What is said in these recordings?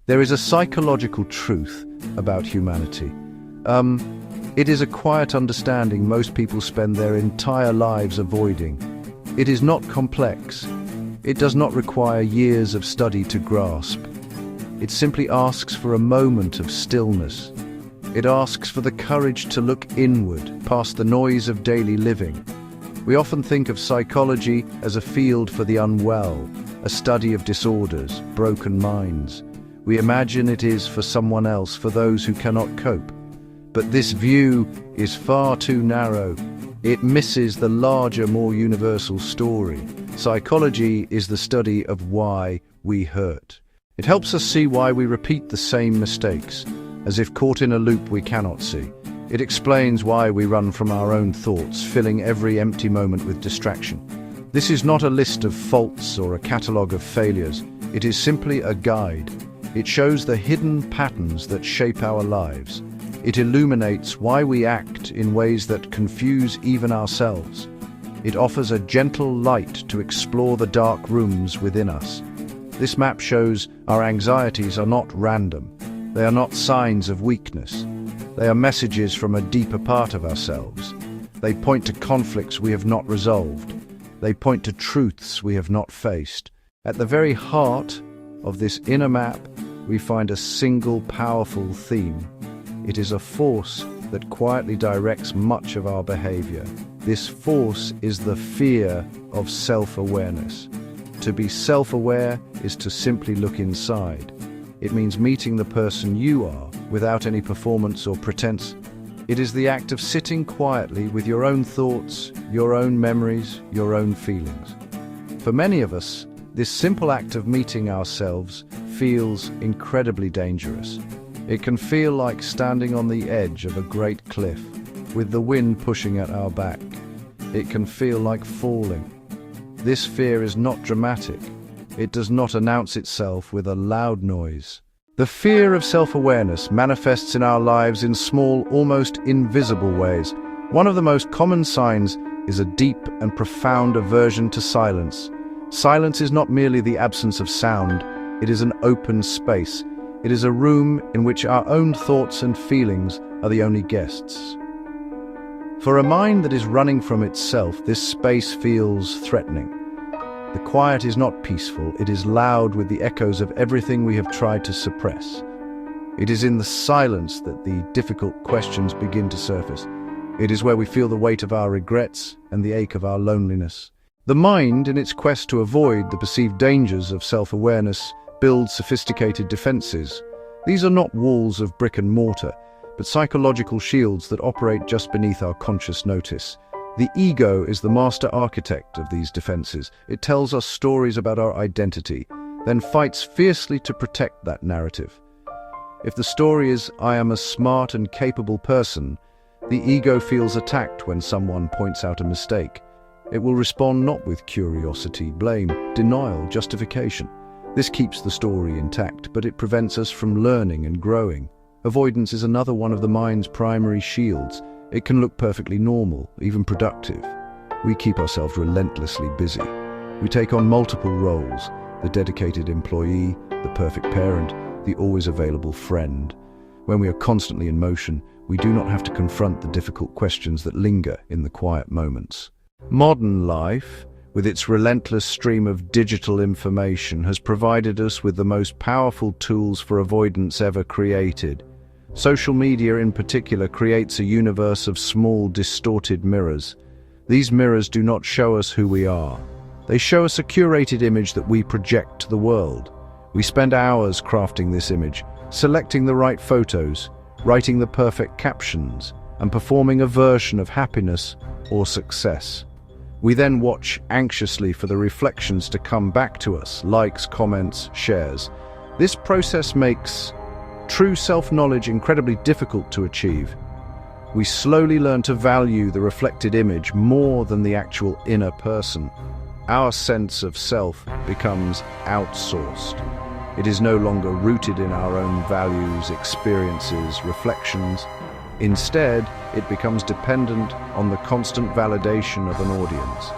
There is a psychological truth about humanity. It is a quiet understanding most people spend their entire lives avoiding. It is not complex. It does not require years of study to grasp. It simply asks for a moment of stillness. It asks for the courage to look inward, past the noise of daily living. We often think of psychology as a field for the unwell, a study of disorders, broken minds. We imagine it is for someone else, for those who cannot cope. But this view is far too narrow. It misses the larger, more universal story. Psychology is the study of why we hurt. It helps us see why we repeat the same mistakes, as if caught in a loop we cannot see. It explains why we run from our own thoughts, filling every empty moment with distraction. This is not a list of faults or a catalogue of failures. It is simply a guide. It shows the hidden patterns that shape our lives. It illuminates why we act in ways that confuse even ourselves. It offers a gentle light to explore the dark rooms within us. This map shows our anxieties are not random. They are not signs of weakness. They are messages from a deeper part of ourselves. They point to conflicts we have not resolved. They point to truths we have not faced. At the very heart of this inner map, we find a single powerful theme. It is a force that quietly directs much of our behavior. This force is the fear of self-awareness. To be self-aware is to simply look inside. It means meeting the person you are without any performance or pretense. It is the act of sitting quietly with your own thoughts, your own memories, your own feelings. For many of us, this simple act of meeting ourselves feels incredibly dangerous. It can feel like standing on the edge of a great cliff, with the wind pushing at our back. It can feel like falling. This fear is not dramatic. It does not announce itself with a loud noise. The fear of self-awareness manifests in our lives in small, almost invisible ways. One of the most common signs is a deep and profound aversion to silence. Silence is not merely the absence of sound. It is an open space. It is a room in which our own thoughts and feelings are the only guests. For a mind that is running from itself, this space feels threatening. The quiet is not peaceful, it is loud with the echoes of everything we have tried to suppress. It is in the silence that the difficult questions begin to surface. It is where we feel the weight of our regrets and the ache of our loneliness. The mind, in its quest to avoid the perceived dangers of self-awareness, builds sophisticated defenses. These are not walls of brick and mortar, but psychological shields that operate just beneath our conscious notice. The ego is the master architect of these defenses. It tells us stories about our identity, then fights fiercely to protect that narrative. If the story is, "I am a smart and capable person," the ego feels attacked when someone points out a mistake. It will respond not with curiosity, blame, denial, justification. This keeps the story intact, but it prevents us from learning and growing. Avoidance is another one of the mind's primary shields. It can look perfectly normal, even productive. We keep ourselves relentlessly busy. We take on multiple roles: the dedicated employee, the perfect parent, the always available friend. When we are constantly in motion, we do not have to confront the difficult questions that linger in the quiet moments. Modern life, with its relentless stream of digital information, has provided us with the most powerful tools for avoidance ever created. Social media in particular creates a universe of small, distorted mirrors. These mirrors do not show us who we are. They show us a curated image that we project to the world. We spend hours crafting this image, selecting the right photos, writing the perfect captions, and performing a version of happiness or success. We then watch anxiously for the reflections to come back to us: likes, comments, shares. This process makes true self-knowledge incredibly difficult to achieve. We slowly learn to value the reflected image more than the actual inner person. Our sense of self becomes outsourced. It is no longer rooted in our own values, experiences, reflections. Instead, it becomes dependent on the constant validation of an audience.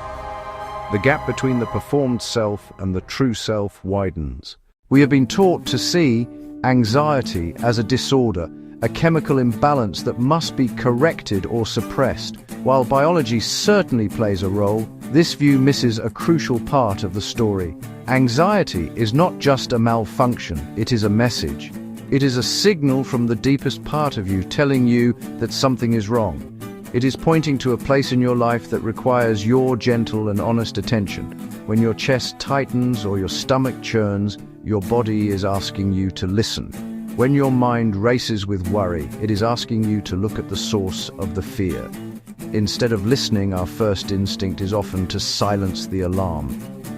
The gap between the performed self and the true self widens. We have been taught to see anxiety as a disorder, a chemical imbalance that must be corrected or suppressed. While biology certainly plays a role, this view misses a crucial part of the story. Anxiety is not just a malfunction, it is a message. It is a signal from the deepest part of you telling you that something is wrong. It is pointing to a place in your life that requires your gentle and honest attention. When your chest tightens or your stomach churns, your body is asking you to listen. When your mind races with worry, it is asking you to look at the source of the fear. Instead of listening, our first instinct is often to silence the alarm.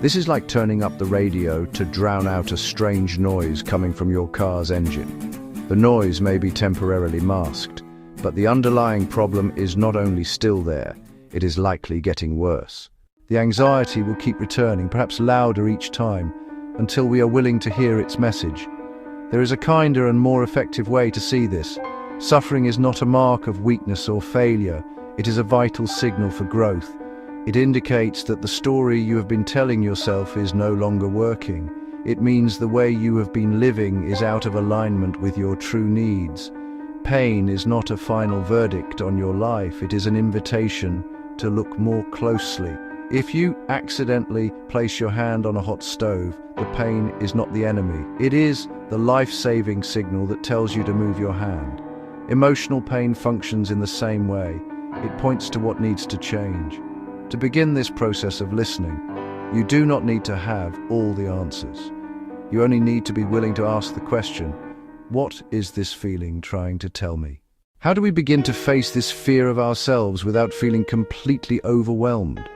This is like turning up the radio to drown out a strange noise coming from your car's engine. The noise may be temporarily masked, but the underlying problem is not only still there, it is likely getting worse. The anxiety will keep returning, perhaps louder each time, until we are willing to hear its message. There is a kinder and more effective way to see this. Suffering is not a mark of weakness or failure. It is a vital signal for growth. It indicates that the story you have been telling yourself is no longer working. It means the way you have been living is out of alignment with your true needs. Pain is not a final verdict on your life. It is an invitation to look more closely. If you accidentally place your hand on a hot stove, the pain is not the enemy. It is the life-saving signal that tells you to move your hand. Emotional pain functions in the same way. It points to what needs to change. To begin this process of listening, you do not need to have all the answers. You only need to be willing to ask the question, what is this feeling trying to tell me? How do we begin to face this fear of ourselves without feeling completely overwhelmed?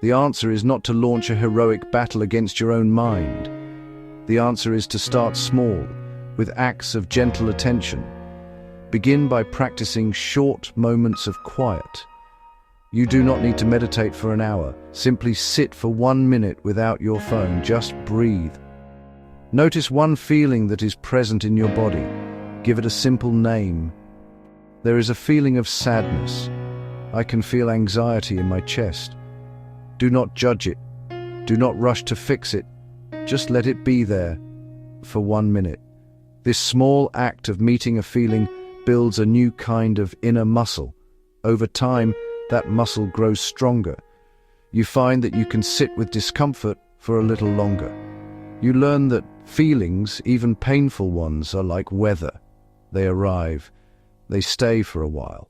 The answer is not to launch a heroic battle against your own mind. The answer is to start small, with acts of gentle attention. Begin by practicing short moments of quiet. You do not need to meditate for an hour. Simply sit for 1 minute without your phone. Just breathe. Notice one feeling that is present in your body. Give it a simple name. There is a feeling of sadness. I can feel anxiety in my chest. Do not judge it. Do not rush to fix it. Just let it be there for 1 minute. This small act of meeting a feeling builds a new kind of inner muscle. Over time, that muscle grows stronger. You find that you can sit with discomfort for a little longer. You learn that feelings, even painful ones, are like weather. They arrive. They stay for a while.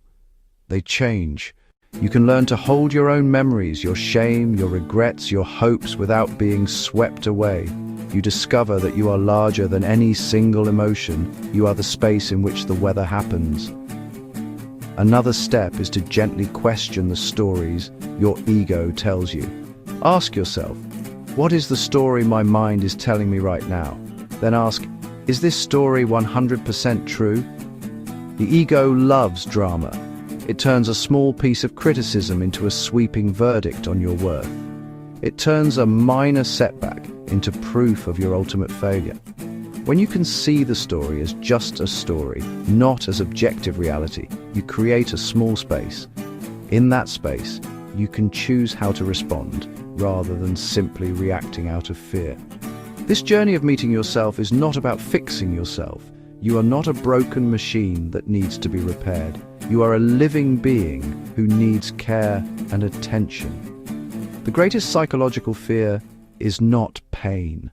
They change. You can learn to hold your own memories, your shame, your regrets, your hopes without being swept away. You discover that you are larger than any single emotion. You are the space in which the weather happens. Another step is to gently question the stories your ego tells you. Ask yourself, what is the story my mind is telling me right now? Then ask, is this story 100% true? The ego loves drama. It turns a small piece of criticism into a sweeping verdict on your worth. It turns a minor setback into proof of your ultimate failure. When you can see the story as just a story, not as objective reality, you create a small space. In that space, you can choose how to respond, rather than simply reacting out of fear. This journey of meeting yourself is not about fixing yourself. You are not a broken machine that needs to be repaired. You are a living being who needs care and attention. The greatest psychological fear is not pain.